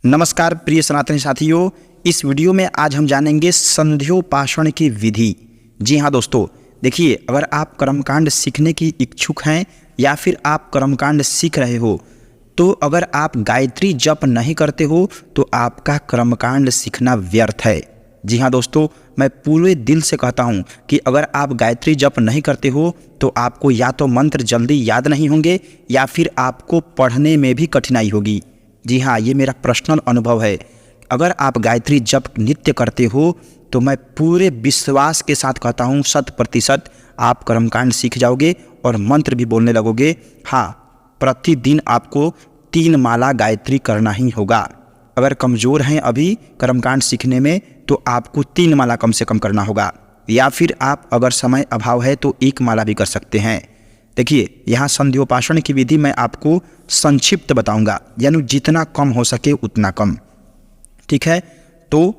नमस्कार प्रिय सनातनी साथियों, इस वीडियो में आज हम जानेंगे संध्योपासना की विधि। जी हाँ दोस्तों, देखिए, अगर आप कर्मकांड सीखने की इच्छुक हैं या फिर आप कर्मकांड सीख रहे हो, तो अगर आप गायत्री जप नहीं करते हो तो आपका कर्मकांड सीखना व्यर्थ है। जी हाँ दोस्तों, मैं पूरे दिल से कहता हूँ कि अगर आप गायत्री जप नहीं करते हो तो आपको या तो मंत्र जल्दी याद नहीं होंगे या फिर आपको पढ़ने में भी कठिनाई होगी। जी हाँ, ये मेरा पर्सनल अनुभव है। अगर आप गायत्री जप नित्य करते हो तो मैं पूरे विश्वास के साथ कहता हूँ 100% आप कर्मकांड सीख जाओगे और मंत्र भी बोलने लगोगे। हाँ, प्रतिदिन आपको 3 माला गायत्री करना ही होगा। अगर कमज़ोर हैं अभी कर्मकांड सीखने में तो आपको 3 माला कम से कम करना होगा, या फिर आप अगर समय अभाव है तो 1 माला भी कर सकते हैं। देखिए, यहाँ संध्योपासना की विधि मैं आपको संक्षिप्त बताऊंगा, यानी जितना कम हो सके उतना कम। ठीक है, तो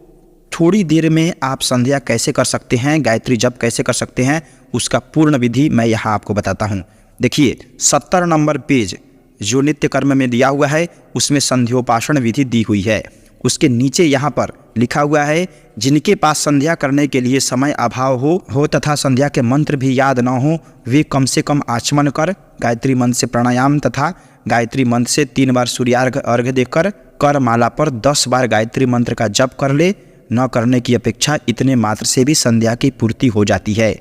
थोड़ी देर में आप संध्या कैसे कर सकते हैं, गायत्री जप कैसे कर सकते हैं, उसका पूर्ण विधि मैं यहाँ आपको बताता हूँ। देखिए, 70 नंबर पेज जो नित्य कर्म में दिया हुआ है उसमें संध्योपासना विधि दी हुई है। उसके नीचे यहाँ पर लिखा हुआ है, जिनके पास संध्या करने के लिए समय अभाव हो तथा संध्या के मंत्र भी याद न हो, वे कम से कम आचमन कर गायत्री मंत्र से प्राणायाम तथा गायत्री मंत्र से 3 बार सूर्यार्घ अर्घ्य देकर कर माला पर 10 बार गायत्री मंत्र का जप कर ले। न करने की अपेक्षा इतने मात्र से भी संध्या की पूर्ति हो जाती है।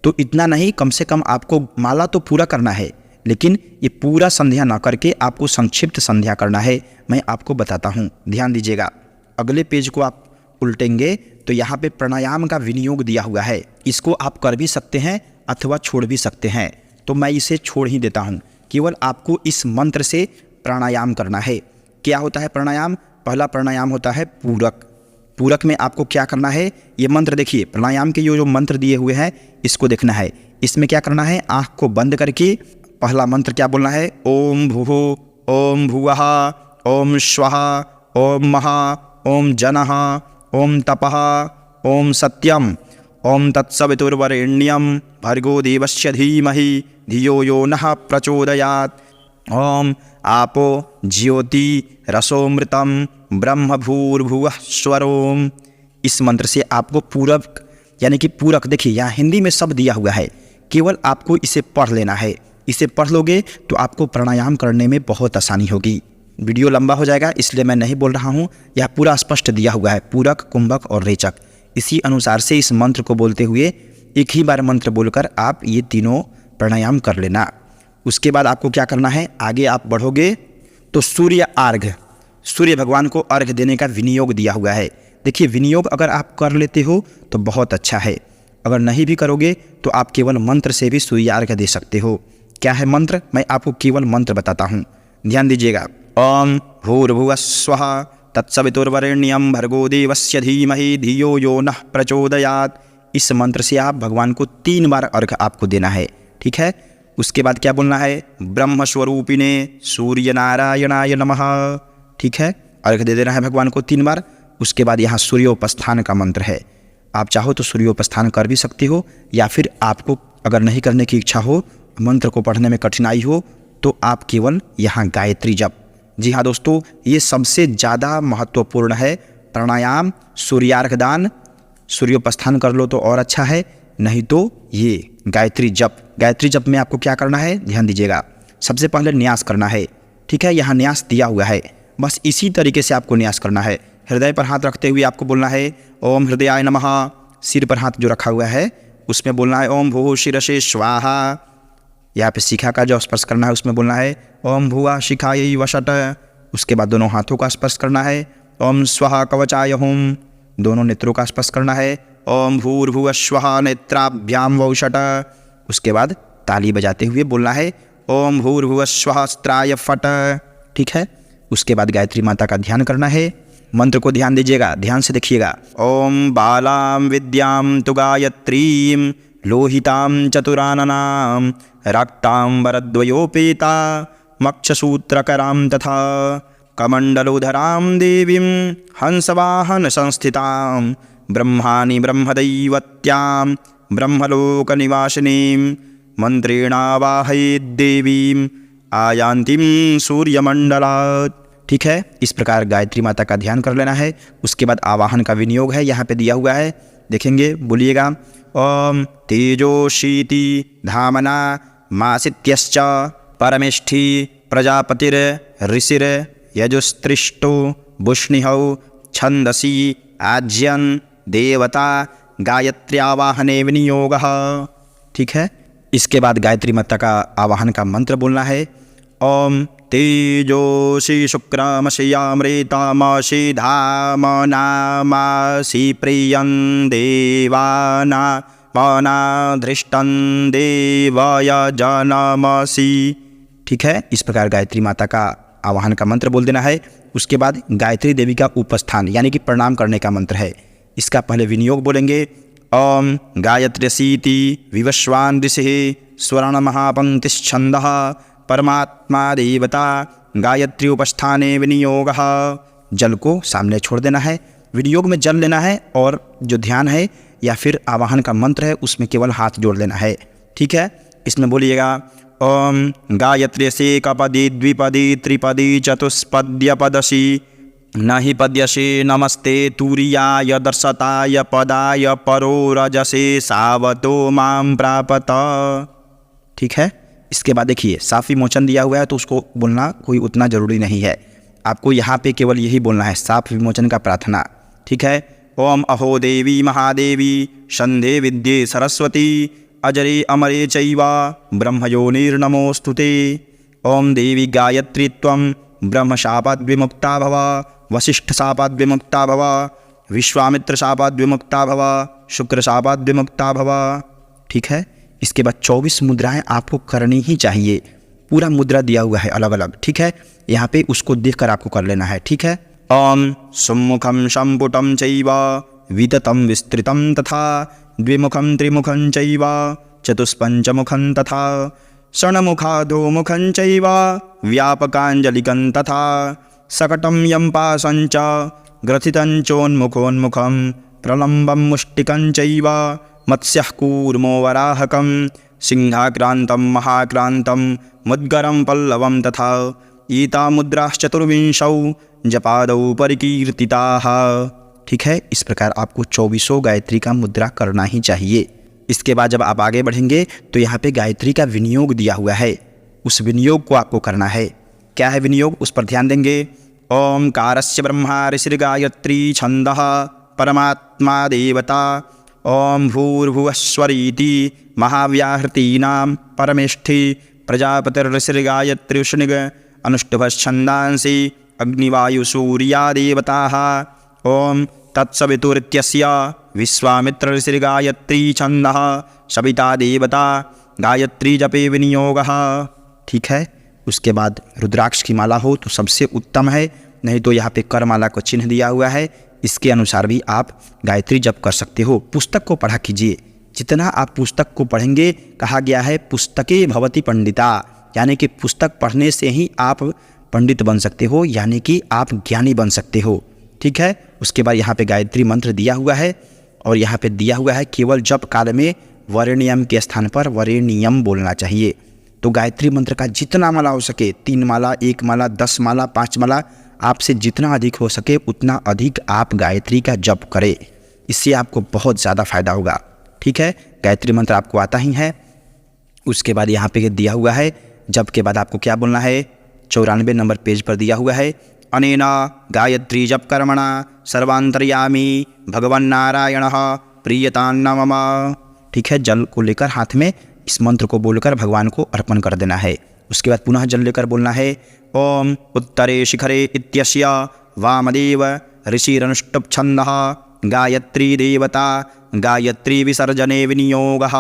तो इतना नहीं, कम से कम आपको माला तो पूरा करना है, लेकिन ये पूरा संध्या ना करके आपको संक्षिप्त संध्या करना है। मैं आपको बताता हूँ, ध्यान दीजिएगा। अगले पेज को आप उल्टेंगे तो यहाँ पे प्राणायाम का विनियोग दिया हुआ है। इसको आप कर भी सकते हैं अथवा छोड़ भी सकते हैं, तो मैं इसे छोड़ ही देता हूँ। केवल आपको इस मंत्र से प्राणायाम करना है। क्या होता है प्राणायाम? पहला प्राणायाम होता है पूरक। पूरक में आपको क्या करना है, ये मंत्र देखिए, प्राणायाम के जो मंत्र दिए हुए हैं इसको देखना है। इसमें क्या करना है, आँख को बंद करके पहला मंत्र क्या बोलना है, ओम भुः ओम भुवः ओम स्वः ओम महा ओम जनः ओम तपः ओम सत्यम ओम तत्सवितुर्वरेण्यं भर्गो देवस्य धीमहि धियो यो नः प्रचोदयात् ओम आपो ज्योति रसोमृतम ब्रह्म भूर्भुवः स्वरोम। इस मंत्र से आपको पूरक यानी कि पूरक, देखिए यहाँ हिंदी में सब दिया हुआ है, केवल आपको इसे पढ़ लेना है। इसे पढ़ लोगे तो आपको प्राणायाम करने में बहुत आसानी होगी। वीडियो लंबा हो जाएगा इसलिए मैं नहीं बोल रहा हूँ, यह पूरा स्पष्ट दिया हुआ है, पूरक, कुंभक और रेचक। इसी अनुसार से इस मंत्र को बोलते हुए एक ही बार मंत्र बोलकर आप ये तीनों प्राणायाम कर लेना। उसके बाद आपको क्या करना है, आगे आप बढ़ोगे तो सूर्य अर्घ्य, सूर्य भगवान को अर्घ्य देने का विनियोग दिया हुआ है। देखिए, विनियोग अगर आप कर लेते हो तो बहुत अच्छा है, अगर नहीं भी करोगे तो आप केवल मंत्र से भी सूर्य अर्घ्य दे सकते हो। क्या है मंत्र, मैं आपको केवल मंत्र बताता हूँ, ध्यान दीजिएगा। ओम भूर्भुवः स्वः तत्सवितुर्वरेण्यं भर्गो देवस्य धीमहि धियो यो नः प्रचोदयात्। इस मंत्र से आप भगवान को 3 बार अर्घ्य आपको देना है। ठीक है, उसके बाद क्या बोलना है, ब्रह्म स्वरूपिणे सूर्य नारायणाय नमः। ठीक है, अर्घ्य दे देना है भगवान को 3 बार। उसके बाद यहाँ सूर्योपस्थान का मंत्र है, आप चाहो तो सूर्योपस्थान कर भी सकते हो, या फिर आपको अगर नहीं करने की इच्छा हो, मंत्र को पढ़ने में कठिनाई हो, तो आप केवल यहाँ गायत्री जप। जी हाँ दोस्तों, ये सबसे ज़्यादा महत्वपूर्ण है। प्राणायाम, सूर्यार्घ्य दान, सूर्योपस्थान कर लो तो और अच्छा है, नहीं तो ये गायत्री जप। गायत्री जप में आपको क्या करना है, ध्यान दीजिएगा। सबसे पहले न्यास करना है। ठीक है, यहाँ न्यास दिया हुआ है, बस इसी तरीके से आपको न्यास करना है। हृदय पर हाथ रखते हुए आपको बोलना है ओम हृदयाय नमः। सिर पर हाथ जो रखा हुआ है उसमें बोलना है ओम भूः शिरसे स्वाहा। यहाँ पे शिखा का जो स्पर्श करना है उसमें बोलना है ओम भुवः शिखायै वषट। उसके बाद दोनों हाथों का स्पर्श करना है ओम स्वः कवचाय हुम। दोनों नेत्रों का स्पर्श करना है ओम भूर्भुवः स्वः नेत्राभ्यां वौषट। उसके बाद ताली बजाते हुए बोलना है ओम भूर्भुवः स्वः अस्त्राय फट। ठीक है, उसके बाद गायत्री माता का ध्यान करना है। मंत्र को ध्यान दीजिएगा, ध्यान से देखिएगा। ओम बालां विद्यां तु गायत्रीं लोहितां चतुराननां रक्तां वरद्वयोपेता मक्षसूत्रकरां तथा कमण्डलोधरां देवीं हंसवाहन संस्थितां ब्रह्माणि ब्रह्मदैवत्यां ब्रह्मलोकनिवासिनीं मन्त्रेणावाहयेद्देवीं आयान्तीं सूर्यमण्डलात्। ठीक है, इस प्रकार गायत्री माता का ध्यान कर लेना है। उसके बाद आवाहन का विनियोग है, यहाँ पे दिया हुआ है, देखेंगे, बोलिएगा। ओम तेजोशीति धामना मासित्यश्च परमेष्ठी प्रजापतिर ऋषिर यजुस्त्रिष्टो बुष्णिहौ छंदसी आज्यन देवता गायत्र्यावाहने विनियोगः। ठीक है, इसके बाद गायत्री माता का आवाहन का मंत्र बोलना है। ओम तेजोषि शुक्रमसि अमृतमसि धामनामसि प्रियं देवाना मनाधृष्टं देवयजनमसि। ठीक है, इस प्रकार गायत्री माता का आवाहन का मंत्र बोल देना है। उसके बाद गायत्री देवी का उपस्थान यानी कि प्रणाम करने का मंत्र है, इसका पहले विनियोग बोलेंगे। ओम गायत्र्यसीति विवस्वान् ऋषिः स्वर्ण महापंक्तिश्छंदः परमात्मा देवता गायत्री उपस्थाने विनियोगः। जल को सामने छोड़ देना है, विनियोग में जल लेना है, और जो ध्यान है या फिर आवाहन का मंत्र है उसमें केवल हाथ जोड़ लेना है। ठीक है, इसमें बोलिएगा। ओम गायत्री कपदी द्विपदी त्रिपदी चतुष्पद्यपदसी न हि पद्यसे नमस्ते तुरीयाय दर्शताय पदाय परो रजसे सावतो मां प्रापत। ठीक है, इसके बाद देखिए साफ विमोचन दिया हुआ है तो उसको बोलना कोई उतना ज़रूरी नहीं है, आपको यहाँ पे केवल यही बोलना है, साफ विमोचन का प्रार्थना। ठीक है, ओम अहो देवी महादेवी संधे विद्ये सरस्वती अजरे अमरे चैव ब्रह्मयोनिर्नमोस्तुते। ओम देवी गायत्री त्वं ब्रह्मशापाद् विमुक्ता भव वसिष्ठशापाद् विमुक्ता भव विश्वामित्रशापाद् विमुक्ता भव शुक्रशापाद् विमुक्ता भव। ठीक है, इसके बाद 24 मुद्राएं आपको करनी ही चाहिए, पूरा मुद्रा दिया हुआ है अलग अलग। ठीक है, यहाँ पे उसको देखकर आपको कर लेना है। ठीक है, ओम सुमुखम संपुटम चैव विततम विस्तृतम तथा द्विमुखम त्रिमुखं चैव चतुष्पंचमुखं तथा षण्मुखादोमुखं चैव व्यापकाञ्जलिकं तथा सकटं यं पाशं च ग्रथितं चोन्मुखोन्मुखं प्रलम्बं मुष्टिकं चैव मत्स्यः कूर्मो वराहकं सिंहाक्रान्तं महाक्रान्तं मुद्गरं पल्लवं तथा एता मुद्राश्चतुर्विंशौ जपादौ परिकीर्तिताः। ठीक है, इस प्रकार आपको 24 गायत्री का मुद्रा करना ही चाहिए। इसके बाद जब आप आगे बढ़ेंगे तो यहाँ पे गायत्री का विनियोग दिया हुआ है, उस विनियोग को आपको करना है। क्या है विनियोग, उस पर ध्यान देंगे। ओंकारस्य ब्रह्मा ऋषिर्गायत्री छंदः परमात्मा देवता ओम भूर्भुवस्वरीति महाव्याहृतीनां परमेष्ठी प्रजापतिर्ऋषिर्गायत्र्युष्णिग अनुष्टुभश्छन्दांसि अग्निवायुसूर्या देवताः। ओम तत्सवितुरित्यस्य विश्वामित्रऋषिर्गायत्री छंदः सविता देवता गायत्री जपे विनियोगः। ठीक है, उसके बाद रुद्राक्ष की माला हो तो सबसे उत्तम है, नहीं तो यहाँ पे कर माला को चिन्ह दिया हुआ है, इसके अनुसार भी आप गायत्री जप कर सकते हो। पुस्तक को पढ़ा कीजिए, जितना आप पुस्तक को पढ़ेंगे, कहा गया है पुस्तके भवति पंडिता, यानी कि पुस्तक पढ़ने से ही आप पंडित बन सकते हो, यानी कि आप ज्ञानी बन सकते हो। ठीक है, उसके बाद यहाँ पे गायत्री मंत्र दिया हुआ है, और यहाँ पे दिया हुआ है केवल जप काल में वरेण्यम के स्थान पर वरेण्यम बोलना चाहिए। तो गायत्री मंत्र का जितना माला हो सके, 3 माला, 1 माला, 10 माला, 5 माला, आपसे जितना अधिक हो सके उतना अधिक आप गायत्री का जप करें, इससे आपको बहुत ज़्यादा फायदा होगा। ठीक है, गायत्री मंत्र आपको आता ही है। उसके बाद यहाँ पे दिया हुआ है जप के बाद आपको क्या बोलना है, 94 नंबर पेज पर दिया हुआ है। अनेना गायत्री जप कर्मणा सर्वांतर्यामी भगवन्नारायणः प्रीयतान्न मम। ठीक है, जल को लेकर हाथ में इस मंत्र को बोलकर भगवान को अर्पण कर देना है। उसके बाद पुनः जल लेकर बोलना है। ओम उत्तरे शिखरे इत्यस्य वामदेव ऋषिरनुष्टुप् छंदः गायत्री देवता गायत्री विसर्जने विनियोगः।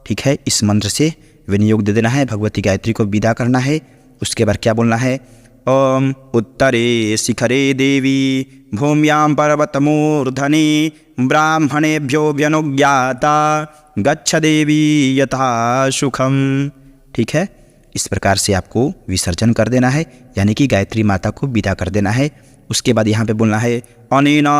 ठीक है, इस मंत्र से विनियोग दे देना है, भगवती गायत्री को विदा करना है। उसके बाद क्या बोलना है, ओम उत्तरे शिखरे देवी भूम्यां पर्वतमूर्धनि ब्राह्मणेभ्यो व्यनुज्ञाता गच्छ देवी यथा सुखम। ठीक है, इस प्रकार से आपको विसर्जन कर देना है, यानी कि गायत्री माता को विदा कर देना है। उसके बाद यहाँ पे बोलना है अनेना,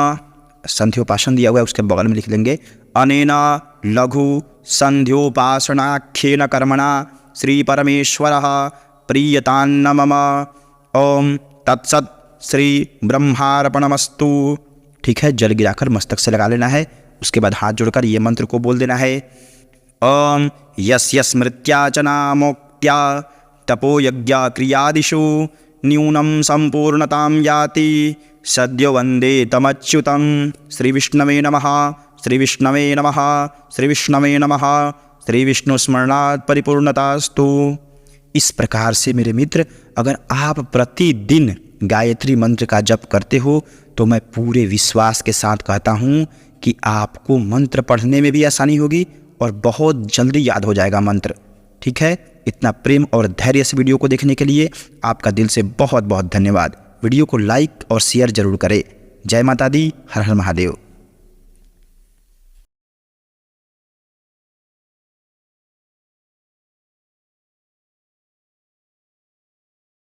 संध्योपासन दिया हुआ है उसके बगल में लिख लेंगे, अनेना लघु संध्योपासनाख्येन कर्मणा श्री परमेश्वरः प्रीयतान्न मम। ओम तत्सत श्री ब्रह्मार्पणमस्तु। ठीक है, जल गिराकर मस्तक से लगा लेना है। उसके बाद हाथ जोड़कर ये मंत्र को बोल देना है, ओम यस्य स्मृत्या च नामोक्त्या तपो यज्ञा क्रियादिषु न्यूनं संपूर्णतां याति सद्यो वन्दे तमच्युतं। श्री विष्णवे नमः, श्री विष्णवे नमः, श्री विष्णवे नमः। श्री विष्णु स्मरणात् परिपूर्णतास्तु। इस प्रकार से मेरे मित्र, अगर आप प्रतिदिन गायत्री मंत्र का जप करते हो तो मैं पूरे विश्वास के साथ कहता हूँ कि आपको मंत्र पढ़ने में भी आसानी होगी और बहुत जल्दी याद हो जाएगा मंत्र। ठीक है, इतना प्रेम और धैर्य इस वीडियो को देखने के लिए आपका दिल से बहुत बहुत धन्यवाद। वीडियो को लाइक और शेयर जरूर करें। जय माता दी, हर हर महादेव।